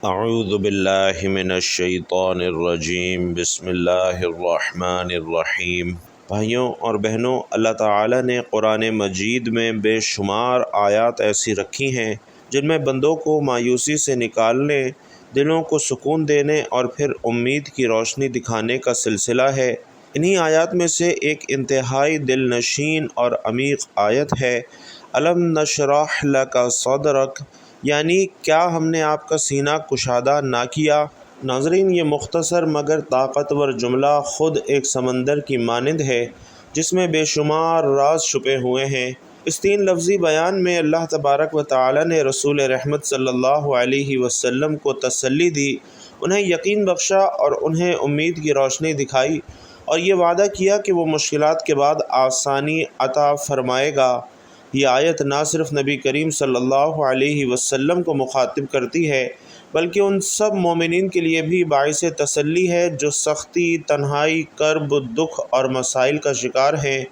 اعوذ باللہ من الشیطان الرجیم بسم اللہ الرحمن الرحیم۔ بھائیوں اور بہنوں، اللہ تعالیٰ نے قرآن مجید میں بے شمار آیات ایسی رکھی ہیں جن میں بندوں کو مایوسی سے نکالنے، دلوں کو سکون دینے اور پھر امید کی روشنی دکھانے کا سلسلہ ہے۔ انہی آیات میں سے ایک انتہائی دل نشین اور عمیق آیت ہے، الم نشرح لک صدرک، یعنی کیا ہم نے آپ کا سینہ کشادہ نہ کیا۔ ناظرین، یہ مختصر مگر طاقتور جملہ خود ایک سمندر کی مانند ہے جس میں بے شمار راز چھپے ہوئے ہیں۔ اس تین لفظی بیان میں اللہ تبارک و تعالی نے رسول رحمت صلی اللہ علیہ وسلم کو تسلی دی، انہیں یقین بخشا اور انہیں امید کی روشنی دکھائی، اور یہ وعدہ کیا کہ وہ مشکلات کے بعد آسانی عطا فرمائے گا۔ یہ آیت نہ صرف نبی کریم صلی اللہ علیہ وسلم کو مخاطب کرتی ہے بلکہ ان سب مومنین کے لیے بھی باعث تسلی ہے جو سختی، تنہائی، کرب، دکھ اور مسائل کا شکار ہیں۔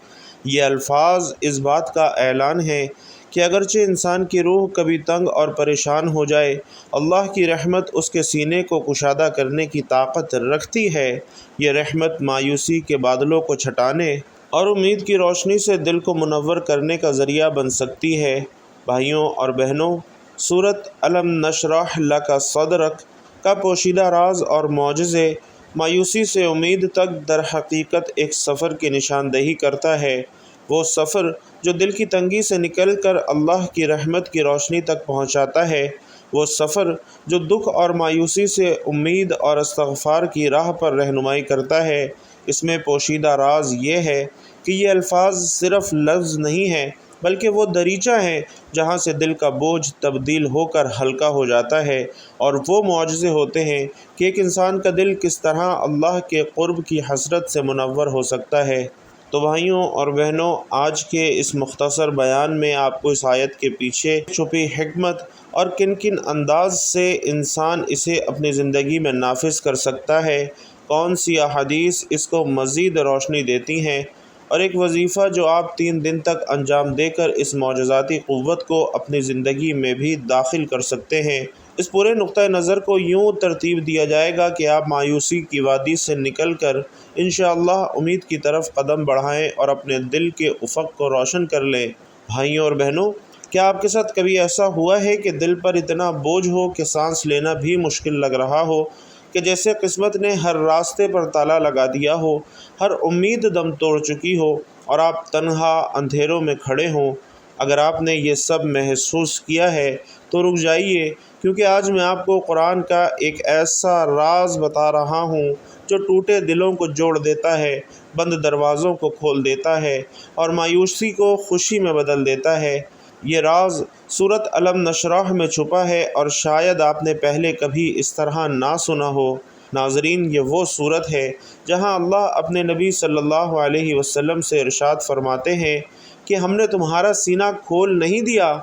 یہ الفاظ اس بات کا اعلان ہے کہ اگرچہ انسان کی روح کبھی تنگ اور پریشان ہو جائے، اللہ کی رحمت اس کے سینے کو کشادہ کرنے کی طاقت رکھتی ہے۔ یہ رحمت مایوسی کے بادلوں کو چھٹانے اور امید کی روشنی سے دل کو منور کرنے کا ذریعہ بن سکتی ہے۔ بھائیوں اور بہنوں، سورۃ الم نشرح لک صدرک کا پوشیدہ راز اور معجزے مایوسی سے امید تک در حقیقت ایک سفر کی نشاندہی کرتا ہے۔ وہ سفر جو دل کی تنگی سے نکل کر اللہ کی رحمت کی روشنی تک پہنچاتا ہے، وہ سفر جو دکھ اور مایوسی سے امید اور استغفار کی راہ پر رہنمائی کرتا ہے۔ اس میں پوشیدہ راز یہ ہے کہ یہ الفاظ صرف لفظ نہیں ہیں بلکہ وہ دریچہ ہیں جہاں سے دل کا بوجھ تبدیل ہو کر ہلکا ہو جاتا ہے، اور وہ معجزے ہوتے ہیں کہ ایک انسان کا دل کس طرح اللہ کے قرب کی حسرت سے منور ہو سکتا ہے۔ تو بھائیوں اور بہنوں، آج کے اس مختصر بیان میں آپ کو اس آیت کے پیچھے چھپی حکمت اور کن کن انداز سے انسان اسے اپنی زندگی میں نافذ کر سکتا ہے، کون سی احادیث اس کو مزید روشنی دیتی ہیں، اور ایک وظیفہ جو آپ 3 دن تک انجام دے کر اس معجزاتی قوت کو اپنی زندگی میں بھی داخل کر سکتے ہیں۔ اس پورے نقطہ نظر کو یوں ترتیب دیا جائے گا کہ آپ مایوسی کی وادی سے نکل کر انشاءاللہ امید کی طرف قدم بڑھائیں اور اپنے دل کے افق کو روشن کر لیں۔ بھائیوں اور بہنوں، کیا آپ کے ساتھ کبھی ایسا ہوا ہے کہ دل پر اتنا بوجھ ہو کہ سانس لینا بھی مشکل لگ رہا ہو، کہ جیسے قسمت نے ہر راستے پر تالا لگا دیا ہو، ہر امید دم توڑ چکی ہو اور آپ تنہا اندھیروں میں کھڑے ہوں؟ اگر آپ نے یہ سب محسوس کیا ہے تو رک جائیے، کیونکہ آج میں آپ کو قرآن کا ایک ایسا راز بتا رہا ہوں جو ٹوٹے دلوں کو جوڑ دیتا ہے، بند دروازوں کو کھول دیتا ہے اور مایوسی کو خوشی میں بدل دیتا ہے۔ یہ راز سورۃ الم نشرح میں چھپا ہے اور شاید آپ نے پہلے کبھی اس طرح نہ سنا ہو۔ ناظرین، یہ وہ صورت ہے جہاں اللہ اپنے نبی صلی اللہ علیہ وسلم سے ارشاد فرماتے ہیں کہ ہم نے تمہارا سینہ کھول نہیں دیا۔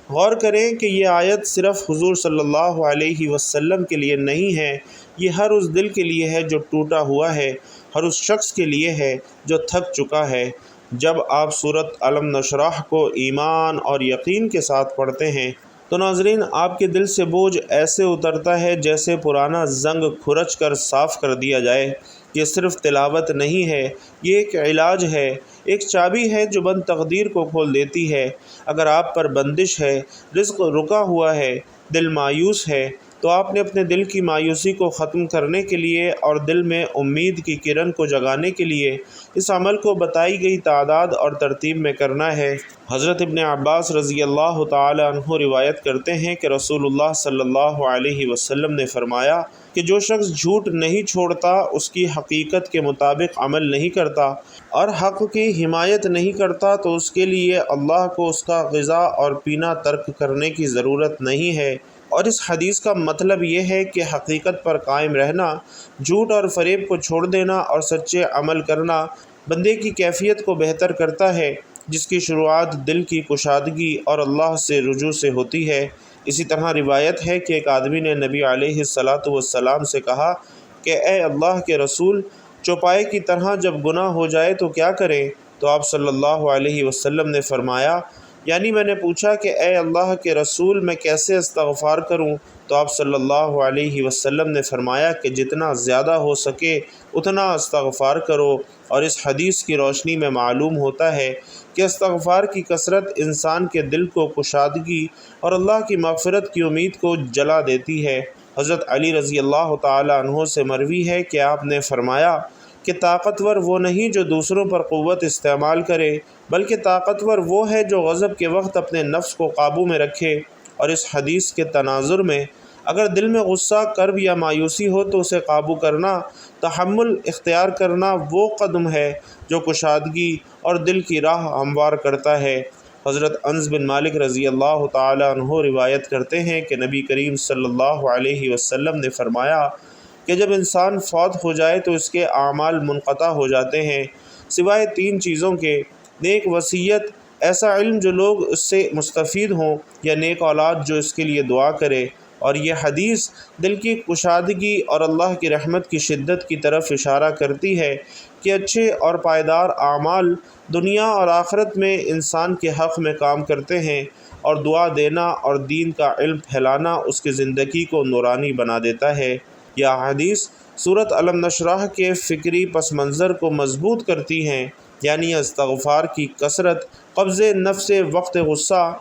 غور کریں کہ یہ آیت صرف حضور صلی اللہ علیہ وسلم کے لیے نہیں ہے، یہ ہر اس دل کے لیے ہے جو ٹوٹا ہوا ہے، ہر اس شخص کے لیے ہے جو تھک چکا ہے۔ جب آپ سورۃ الم نشرح کو ایمان اور یقین کے ساتھ پڑھتے ہیں تو ناظرین، آپ کے دل سے بوجھ ایسے اترتا ہے جیسے پرانا زنگ کھرچ کر صاف کر دیا جائے۔ یہ صرف تلاوت نہیں ہے، یہ ایک علاج ہے، ایک چابی ہے جو بند تقدیر کو کھول دیتی ہے۔ اگر آپ پر بندش ہے، رزق رکا ہوا ہے، دل مایوس ہے، تو آپ نے اپنے دل کی مایوسی کو ختم کرنے کے لیے اور دل میں امید کی کرن کو جگانے کے لیے اس عمل کو بتائی گئی تعداد اور ترتیب میں کرنا ہے۔ حضرت ابن عباس رضی اللہ تعالی عنہ روایت کرتے ہیں کہ رسول اللہ صلی اللہ علیہ وسلم نے فرمایا کہ جو شخص جھوٹ نہیں چھوڑتا، اس کی حقیقت کے مطابق عمل نہیں کرتا اور حق کی حمایت نہیں کرتا، تو اس کے لیے اللہ کو اس کا غذا اور پینا ترک کرنے کی ضرورت نہیں ہے۔ اور اس حدیث کا مطلب یہ ہے کہ حقیقت پر قائم رہنا، جھوٹ اور فریب کو چھوڑ دینا اور سچے عمل کرنا بندے کی کیفیت کو بہتر کرتا ہے، جس کی شروعات دل کی کشادگی اور اللہ سے رجوع سے ہوتی ہے۔ اسی طرح روایت ہے کہ ایک آدمی نے نبی علیہ السلام سے کہا کہ اے اللہ کے رسول، چوپائے کی طرح جب گناہ ہو جائے تو کیا کریں؟ تو آپ صلی اللہ علیہ وسلم نے فرمایا، یعنی میں نے پوچھا کہ اے اللہ کے رسول، میں کیسے استغفار کروں؟ تو آپ صلی اللہ علیہ وسلم نے فرمایا کہ جتنا زیادہ ہو سکے اتنا استغفار کرو، اور اس حدیث کی روشنی میں معلوم ہوتا ہے کہ استغفار کی کثرت انسان کے دل کو کشادگی اور اللہ کی مغفرت کی امید کو جلا دیتی ہے۔ حضرت علی رضی اللہ تعالی عنہ سے مروی ہے کہ آپ نے فرمایا کہ طاقتور وہ نہیں جو دوسروں پر قوت استعمال کرے، بلکہ طاقتور وہ ہے جو غضب کے وقت اپنے نفس کو قابو میں رکھے۔ اور اس حدیث کے تناظر میں اگر دل میں غصہ، کرب یا مایوسی ہو تو اسے قابو کرنا، تحمل اختیار کرنا وہ قدم ہے جو کشادگی اور دل کی راہ ہموار کرتا ہے۔ حضرت انس بن مالک رضی اللہ تعالی عنہ روایت کرتے ہیں کہ نبی کریم صلی اللہ علیہ وسلم نے فرمایا کہ جب انسان فوت ہو جائے تو اس کے اعمال منقطع ہو جاتے ہیں سوائے 3 چیزوں کے: نیک وصیت، ایسا علم جو لوگ اس سے مستفید ہوں، یا نیک اولاد جو اس کے لیے دعا کرے۔ اور یہ حدیث دل کی کشادگی اور اللہ کی رحمت کی شدت کی طرف اشارہ کرتی ہے کہ اچھے اور پائیدار اعمال دنیا اور آخرت میں انسان کے حق میں کام کرتے ہیں، اور دعا دینا اور دین کا علم پھیلانا اس کی زندگی کو نورانی بنا دیتا ہے۔ یہ حدیث سورۃ علم نشرح کے فکری پس منظر کو مضبوط کرتی ہیں، یعنی استغفار کی کثرت، قبض نفس وقت غصہ،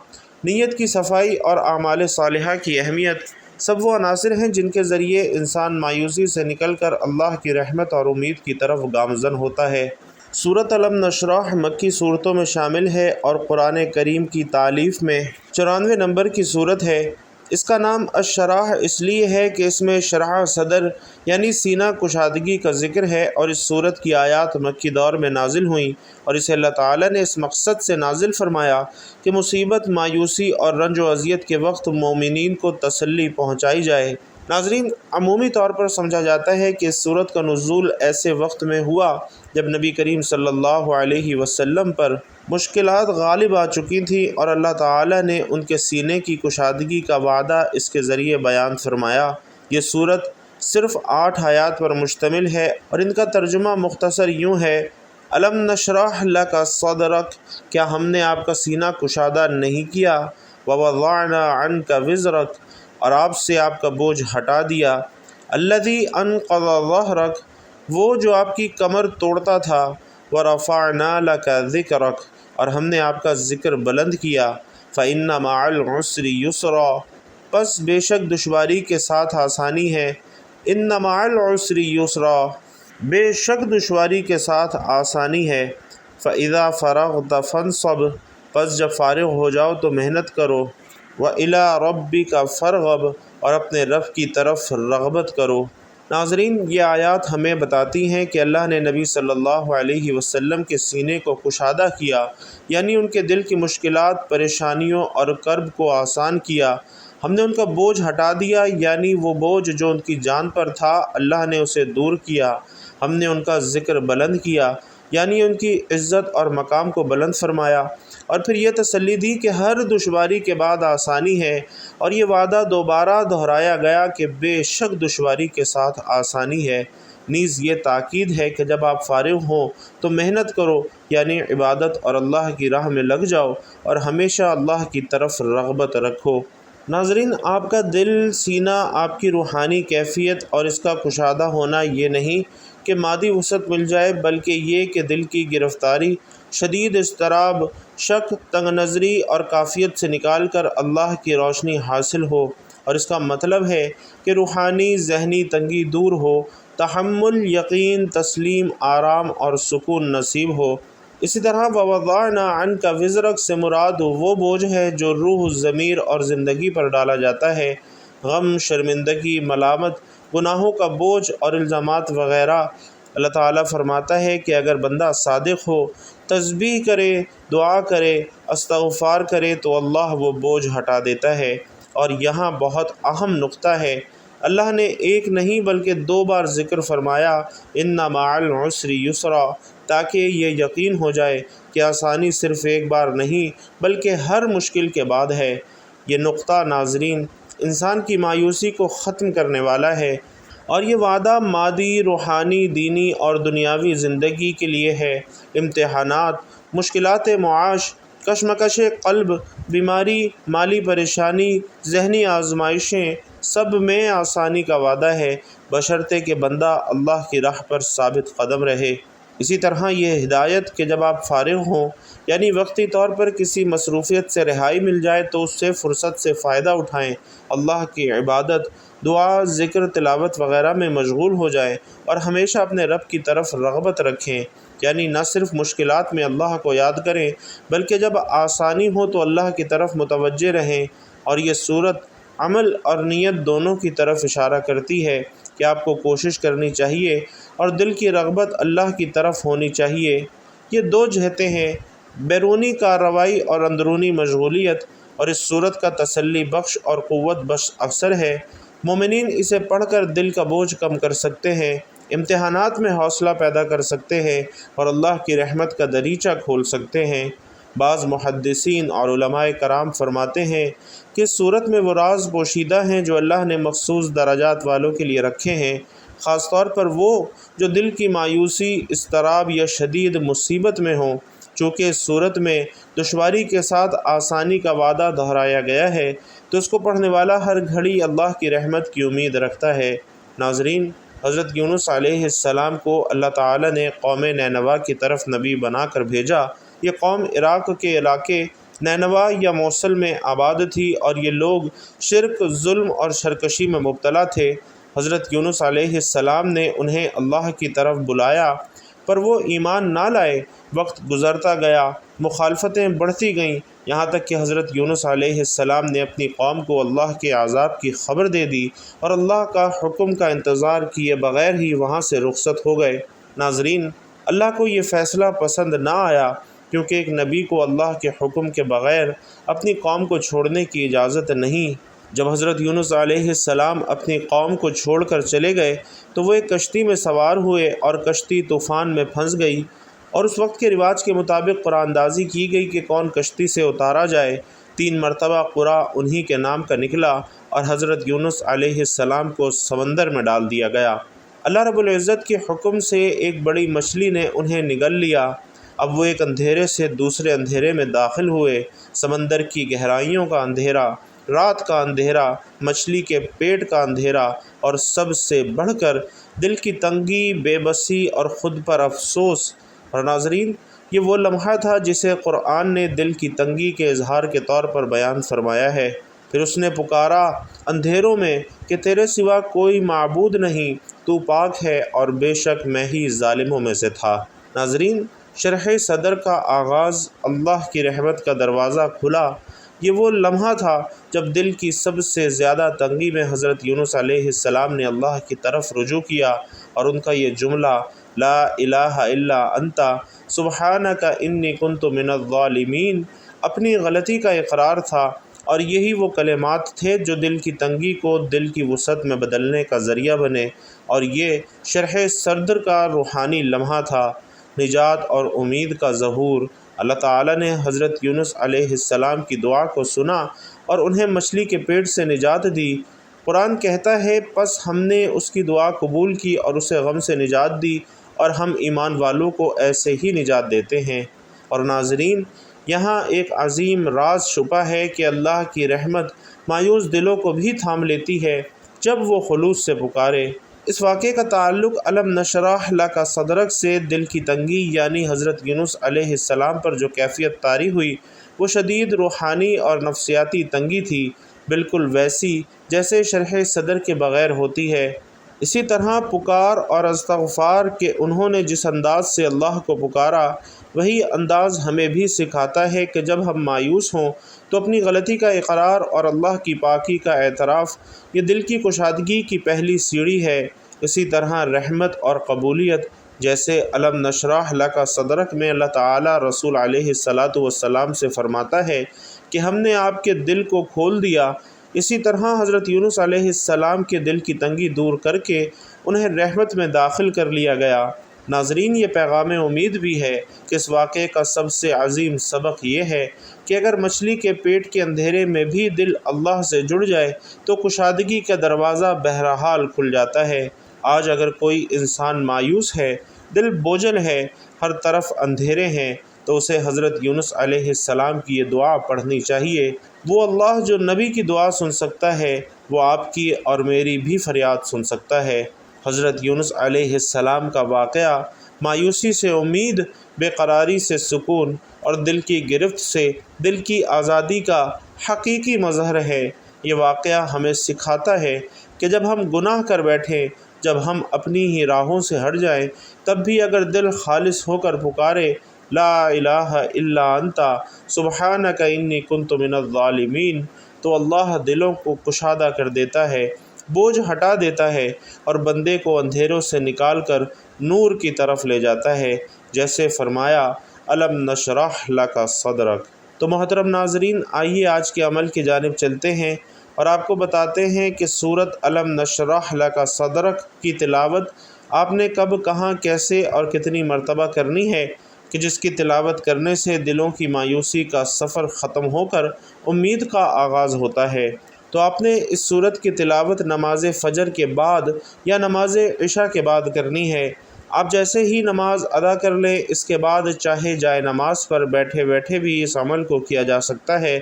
نیت کی صفائی اور اعمال صالحہ کی اہمیت سب وہ عناصر ہیں جن کے ذریعے انسان مایوسی سے نکل کر اللہ کی رحمت اور امید کی طرف گامزن ہوتا ہے۔ سورۃ علم نشرح مکی صورتوں میں شامل ہے اور قرآن کریم کی تالیف میں 94 نمبر کی صورت ہے۔ اس کا نام الشراح اس لیے ہے کہ اس میں شرح صدر یعنی سینہ کشادگی کا ذکر ہے، اور اس صورت کی آیات مکی دور میں نازل ہوئیں، اور اسے اللہ تعالیٰ نے اس مقصد سے نازل فرمایا کہ مصیبت، مایوسی اور رنج و اذیت کے وقت مومنین کو تسلی پہنچائی جائے۔ ناظرین، عمومی طور پر سمجھا جاتا ہے کہ اس صورت کا نزول ایسے وقت میں ہوا جب نبی کریم صلی اللہ علیہ وسلم پر مشکلات غالب آ چکی تھیں، اور اللہ تعالیٰ نے ان کے سینے کی کشادگی کا وعدہ اس کے ذریعے بیان فرمایا۔ یہ صورت صرف 8 آیات پر مشتمل ہے، اور ان کا ترجمہ مختصر یوں ہے: الم نشرح لک صدرک، کیا ہم نے آپ کا سینہ کشادہ نہیں کیا؟ ووضعنا عنک وزرک، اور آپ سے آپ کا بوجھ ہٹا دیا۔ الذی انقض ظہرک، وہ جو آپ کی کمر توڑتا تھا۔ ورفعنا لک ذکرک، اور ہم نے آپ کا ذکر بلند کیا۔ فإن مع العسر یسرا، پس بے شک دشواری کے ساتھ آسانی ہے۔ ان مع العسر یسرا، بے شک دشواری کے ساتھ آسانی ہے۔ فإذا فرغت فانصب، پس جب فارغ ہو جاؤ تو محنت کرو۔ وإلی ربک فارغب، اور اپنے رب کی طرف رغبت کرو۔ ناظرین، یہ آیات ہمیں بتاتی ہیں کہ اللہ نے نبی صلی اللہ علیہ وسلم کے سینے کو کشادہ کیا، یعنی ان کے دل کی مشکلات، پریشانیوں اور کرب کو آسان کیا۔ ہم نے ان کا بوجھ ہٹا دیا، یعنی وہ بوجھ جو ان کی جان پر تھا اللہ نے اسے دور کیا۔ ہم نے ان کا ذکر بلند کیا، یعنی ان کی عزت اور مقام کو بلند فرمایا، اور پھر یہ تسلی دی کہ ہر دشواری کے بعد آسانی ہے، اور یہ وعدہ دوبارہ دہرایا گیا کہ بے شک دشواری کے ساتھ آسانی ہے۔ نیز یہ تاکید ہے کہ جب آپ فارغ ہوں تو محنت کرو، یعنی عبادت اور اللہ کی راہ میں لگ جاؤ، اور ہمیشہ اللہ کی طرف رغبت رکھو۔ ناظرین، آپ کا دل، سینہ، آپ کی روحانی کیفیت اور اس کا کشادہ ہونا یہ نہیں کہ مادی وسعت مل جائے، بلکہ یہ کہ دل کی گرفتاری، شدید اضطراب، شک، تنگ نظری اور کافیت سے نکال کر اللہ کی روشنی حاصل ہو، اور اس کا مطلب ہے کہ روحانی ذہنی تنگی دور ہو، تحمل، یقین، تسلیم، آرام اور سکون نصیب ہو۔ اسی طرح ووضعنا عنک وزرک سے مراد وہ بوجھ ہے جو روح، ضمیر اور زندگی پر ڈالا جاتا ہے، غم، شرمندگی، ملامت، گناہوں کا بوجھ اور الزامات وغیرہ۔ اللہ تعالیٰ فرماتا ہے کہ اگر بندہ صادق ہو، تسبیح کرے، دعا کرے، استغفار کرے تو اللہ وہ بوجھ ہٹا دیتا ہے۔ اور یہاں بہت اہم نقطہ ہے، اللہ نے ایک نہیں بلکہ 2 بار ذکر فرمایا، ان مع العسر یسرا، تاکہ یہ یقین ہو جائے کہ آسانی صرف ایک بار نہیں بلکہ ہر مشکل کے بعد ہے۔ یہ نقطہ ناظرین انسان کی مایوسی کو ختم کرنے والا ہے، اور یہ وعدہ مادی، روحانی، دینی اور دنیاوی زندگی کے لیے ہے۔ امتحانات، مشکلات معاش، کشمکش قلب، بیماری، مالی پریشانی، ذہنی آزمائشیں، سب میں آسانی کا وعدہ ہے، بشرطے کہ بندہ اللہ کی راہ پر ثابت قدم رہے۔ اسی طرح یہ ہدایت کہ جب آپ فارغ ہوں، یعنی وقتی طور پر کسی مصروفیت سے رہائی مل جائے تو اس سے فرصت سے فائدہ اٹھائیں، اللہ کی عبادت، دعا، ذکر، تلاوت وغیرہ میں مشغول ہو جائیں اور ہمیشہ اپنے رب کی طرف رغبت رکھیں، یعنی نہ صرف مشکلات میں اللہ کو یاد کریں بلکہ جب آسانی ہو تو اللہ کی طرف متوجہ رہیں۔ اور یہ صورت عمل اور نیت دونوں کی طرف اشارہ کرتی ہے کہ آپ کو کوشش کرنی چاہیے اور دل کی رغبت اللہ کی طرف ہونی چاہیے۔ یہ دو جہتیں ہیں، بیرونی کارروائی اور اندرونی مشغولیت، اور اس صورت کا تسلی بخش اور قوت بخش اثر ہے۔ مومنین اسے پڑھ کر دل کا بوجھ کم کر سکتے ہیں، امتحانات میں حوصلہ پیدا کر سکتے ہیں اور اللہ کی رحمت کا دریچہ کھول سکتے ہیں۔ بعض محدثین اور علماء کرام فرماتے ہیں کہ اس صورت میں وہ راز پوشیدہ ہیں جو اللہ نے مخصوص درجات والوں کے لیے رکھے ہیں، خاص طور پر وہ جو دل کی مایوسی، اضطراب یا شدید مصیبت میں ہوں۔ چونکہ اس صورت میں دشواری کے ساتھ آسانی کا وعدہ دہرایا گیا ہے تو اس کو پڑھنے والا ہر گھڑی اللہ کی رحمت کی امید رکھتا ہے۔ ناظرین، حضرت یونس علیہ السلام کو اللہ تعالی نے قوم نینوا کی طرف نبی بنا کر بھیجا۔ یہ قوم عراق کے علاقے نینوا یا موصل میں آباد تھی اور یہ لوگ شرک، ظلم اور سرکشی میں مبتلا تھے۔ حضرت یونس علیہ السلام نے انہیں اللہ کی طرف بلایا پر وہ ایمان نہ لائے۔ وقت گزرتا گیا، مخالفتیں بڑھتی گئیں، یہاں تک کہ حضرت یونس علیہ السلام نے اپنی قوم کو اللہ کے عذاب کی خبر دے دی اور اللہ کا حکم کا انتظار کیے بغیر ہی وہاں سے رخصت ہو گئے۔ ناظرین، اللہ کو یہ فیصلہ پسند نہ آیا کیونکہ ایک نبی کو اللہ کے حکم کے بغیر اپنی قوم کو چھوڑنے کی اجازت نہیں۔ جب حضرت یونس علیہ السلام اپنی قوم کو چھوڑ کر چلے گئے تو وہ ایک کشتی میں سوار ہوئے اور کشتی طوفان میں پھنس گئی، اور اس وقت کے رواج کے مطابق قرآن اندازی کی گئی کہ کون کشتی سے اتارا جائے۔ 3 مرتبہ قرآن انہی کے نام کا نکلا اور حضرت یونس علیہ السلام کو سمندر میں ڈال دیا گیا۔ اللہ رب العزت کے حکم سے ایک بڑی مچھلی نے انہیں نگل لیا۔ اب وہ ایک اندھیرے سے دوسرے اندھیرے میں داخل ہوئے۔ سمندر کی گہرائیوں کا اندھیرا، رات کا اندھیرا، مچھلی کے پیٹ کا اندھیرا، اور سب سے بڑھ کر دل کی تنگی، بے بسی اور خود پر افسوس۔ اور ناظرین، یہ وہ لمحہ تھا جسے قرآن نے دل کی تنگی کے اظہار کے طور پر بیان فرمایا ہے۔ پھر اس نے پکارا اندھیروں میں کہ تیرے سوا کوئی معبود نہیں، تو پاک ہے، اور بے شک میں ہی ظالموں میں سے تھا۔ ناظرین، شرح صدر کا آغاز، اللہ کی رحمت کا دروازہ کھلا، یہ وہ لمحہ تھا جب دل کی سب سے زیادہ تنگی میں حضرت یونس علیہ السلام نے اللہ کی طرف رجوع کیا، اور ان کا یہ جملہ لا الہ الا انت سبحانک انی کنت من الظالمین اپنی غلطی کا اقرار تھا، اور یہی وہ کلمات تھے جو دل کی تنگی کو دل کی وسعت میں بدلنے کا ذریعہ بنے، اور یہ شرح صدر کا روحانی لمحہ تھا، نجات اور امید کا ظہور۔ اللہ تعالیٰ نے حضرت یونس علیہ السلام کی دعا کو سنا اور انہیں مچھلی کے پیٹ سے نجات دی۔ قرآن کہتا ہے پس ہم نے اس کی دعا قبول کی اور اسے غم سے نجات دی، اور ہم ایمان والوں کو ایسے ہی نجات دیتے ہیں۔ اور ناظرین، یہاں ایک عظیم راز چھپا ہے کہ اللہ کی رحمت مایوس دلوں کو بھی تھام لیتی ہے جب وہ خلوص سے پکارے۔ اس واقعے کا تعلق الم نشرح لک صدرک سے دل کی تنگی یعنی حضرت یونس علیہ السلام پر جو کیفیت طاری ہوئی وہ شدید روحانی اور نفسیاتی تنگی تھی، بالکل ویسی جیسے شرح صدر کے بغیر ہوتی ہے۔ اسی طرح پکار اور استغفار کہ انہوں نے جس انداز سے اللہ کو پکارا، وہی انداز ہمیں بھی سکھاتا ہے کہ جب ہم مایوس ہوں تو اپنی غلطی کا اقرار اور اللہ کی پاکی کا اعتراف، یہ دل کی کشادگی کی پہلی سیڑھی ہے۔ اسی طرح رحمت اور قبولیت، جیسے الم نشرح لک صدرک میں اللہ تعالیٰ رسول علیہ السلام سے فرماتا ہے کہ ہم نے آپ کے دل کو کھول دیا، اسی طرح حضرت یونس علیہ السلام کے دل کی تنگی دور کر کے انہیں رحمت میں داخل کر لیا گیا۔ ناظرین، یہ پیغام امید بھی ہے کہ اس واقعے کا سب سے عظیم سبق یہ ہے کہ اگر مچھلی کے پیٹ کے اندھیرے میں بھی دل اللہ سے جڑ جائے تو کشادگی کا دروازہ بہرحال کھل جاتا ہے۔ آج اگر کوئی انسان مایوس ہے، دل بوجھل ہے، ہر طرف اندھیرے ہیں، تو اسے حضرت یونس علیہ السلام کی یہ دعا پڑھنی چاہیے۔ وہ اللہ جو نبی کی دعا سن سکتا ہے وہ آپ کی اور میری بھی فریاد سن سکتا ہے۔ حضرت یونس علیہ السلام کا واقعہ مایوسی سے امید، بے قراری سے سکون اور دل کی گرفت سے دل کی آزادی کا حقیقی مظہر ہے۔ یہ واقعہ ہمیں سکھاتا ہے کہ جب ہم گناہ کر بیٹھیں، جب ہم اپنی ہی راہوں سے ہٹ جائیں، تب بھی اگر دل خالص ہو کر پکارے لا الہ الا انت سبحانک انی کنت من الظالمین، تو اللہ دلوں کو کشادہ کر دیتا ہے، بوجھ ہٹا دیتا ہے اور بندے کو اندھیروں سے نکال کر نور کی طرف لے جاتا ہے، جیسے فرمایا الم نشرح لک صدرک۔ تو محترم ناظرین، آئیے آج کے عمل کی جانب چلتے ہیں اور آپ کو بتاتے ہیں کہ سورت الم نشرح لک صدرک کی تلاوت آپ نے کب، کہاں، کیسے اور کتنی مرتبہ کرنی ہے کہ جس کی تلاوت کرنے سے دلوں کی مایوسی کا سفر ختم ہو کر امید کا آغاز ہوتا ہے۔ تو آپ نے اس سورت کی تلاوت نماز فجر کے بعد یا نماز عشاء کے بعد کرنی ہے۔ آپ جیسے ہی نماز ادا کر لیں، اس کے بعد چاہے جائے نماز پر بیٹھے بیٹھے بھی اس عمل کو کیا جا سکتا ہے،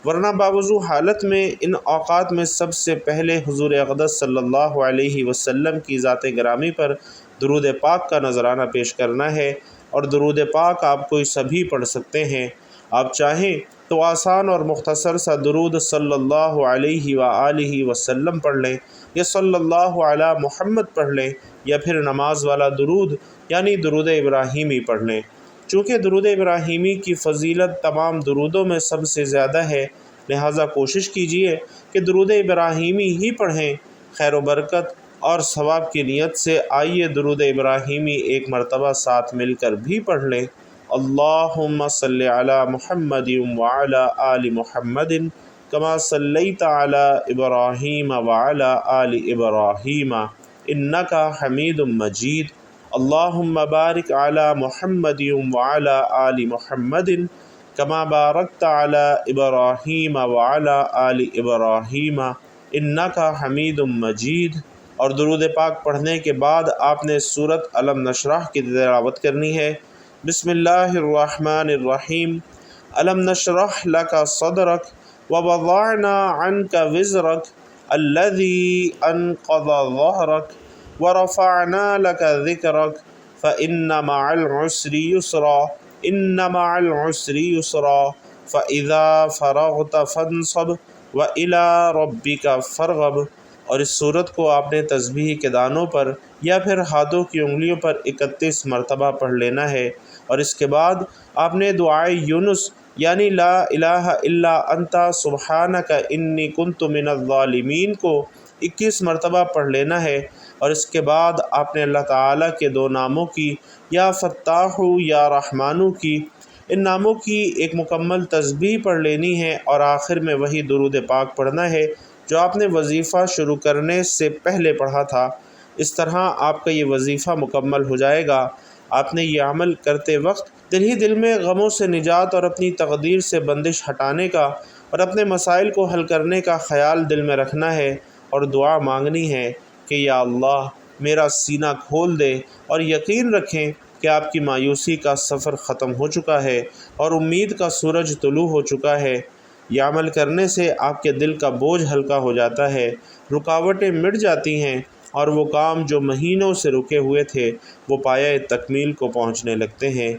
ورنہ باوضو حالت میں ان اوقات میں سب سے پہلے حضور اقدس صلی اللہ علیہ وسلم کی ذات گرامی پر درود پاک کا نذرانہ پیش کرنا ہے، اور درود پاک آپ کوئی سبھی پڑھ سکتے ہیں۔ آپ چاہیں تو آسان اور مختصر سا درود صلی اللہ علیہ وآلہ وسلم پڑھ لیں، یا صلی اللہ علی محمد پڑھ لیں، یا پھر نماز والا درود یعنی درود ابراہیمی پڑھ لیں۔ چونکہ درود ابراہیمی کی فضیلت تمام درودوں میں سب سے زیادہ ہے، لہٰذا کوشش کیجئے کہ درود ابراہیمی ہی پڑھیں۔ خیر و برکت اور ثواب کی نیت سے آئیے درود ابراہیمی ایک مرتبہ ساتھ مل کر بھی پڑھ لیں۔ اللہم صلی علی محمد وعلی آل محمد کما صلیت علی ابراہیم وعلی آل ابراہیم انک حمید مجید۔ اللہم بارک علی محمد وعلی آل محمد کما بارکت علی ابراہیم وعلی آل ابراہیم انک حمید مجید۔ اور درود پاک پڑھنے کے بعد آپ نے سورت الم نشرح کی تلاوت کرنی ہے۔ بسم اللہ الرحمن الرحیم۔ الم نشرح لک صدرک ووضعنا عنک وزرک الذی انقض ظہرک ورفعنا لک ذکرک فإن مع العسر یسرا ان مع العسر یسرا فإذا فرغت فانصب وإلی ربک فارغب۔ اور اس صورت کو آپ نے تسبیح کے دانوں پر یا پھر ہاتھوں کی انگلیوں پر 31 مرتبہ پڑھ لینا ہے، اور اس کے بعد آپ نے دعائے یونس یعنی لا الہ الا انت سبحانک انی کنت من الظالمین کو 21 مرتبہ پڑھ لینا ہے، اور اس کے بعد آپ نے اللہ تعالیٰ کے 2 ناموں کی یا فتاح یا رحمانو کی، ان ناموں کی ایک مکمل تسبیح پڑھ لینی ہے، اور آخر میں وہی درود پاک پڑھنا ہے جو آپ نے وظیفہ شروع کرنے سے پہلے پڑھا تھا۔ اس طرح آپ کا یہ وظیفہ مکمل ہو جائے گا۔ آپ نے یہ عمل کرتے وقت دل ہی دل میں غموں سے نجات اور اپنی تقدیر سے بندش ہٹانے کا اور اپنے مسائل کو حل کرنے کا خیال دل میں رکھنا ہے، اور دعا مانگنی ہے کہ یا اللہ میرا سینہ کھول دے، اور یقین رکھیں کہ آپ کی مایوسی کا سفر ختم ہو چکا ہے اور امید کا سورج طلوع ہو چکا ہے۔ یہ عمل کرنے سے آپ کے دل کا بوجھ ہلکا ہو جاتا ہے، رکاوٹیں مٹ جاتی ہیں، اور وہ کام جو مہینوں سے رکے ہوئے تھے وہ پایہ تکمیل کو پہنچنے لگتے ہیں۔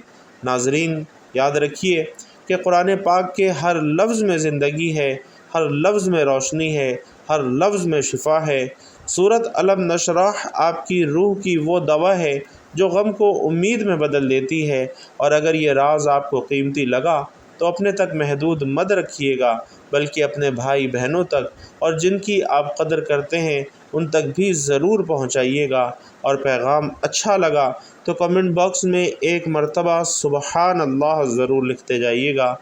ناظرین، یاد رکھیے کہ قرآن پاک کے ہر لفظ میں زندگی ہے، ہر لفظ میں روشنی ہے، ہر لفظ میں شفا ہے۔ سورت الم نشرح آپ کی روح کی وہ دوا ہے جو غم کو امید میں بدل دیتی ہے، اور اگر یہ راز آپ کو قیمتی لگا تو اپنے تک محدود مت رکھیے گا، بلکہ اپنے بھائی بہنوں تک اور جن کی آپ قدر کرتے ہیں ان تک بھی ضرور پہنچائیے گا، اور پیغام اچھا لگا تو کمنٹ باکس میں ایک مرتبہ سبحان اللہ ضرور لکھتے جائیے گا۔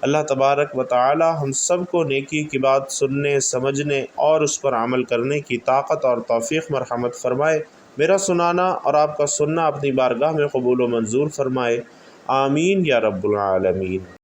اللہ تبارک و تعالی ہم سب کو نیکی کی بات سننے، سمجھنے اور اس پر عمل کرنے کی طاقت اور توفیق مرحمت فرمائے۔ میرا سنانا اور آپ کا سننا اپنی بارگاہ میں قبول و منظور فرمائے، آمین یا رب العالمین۔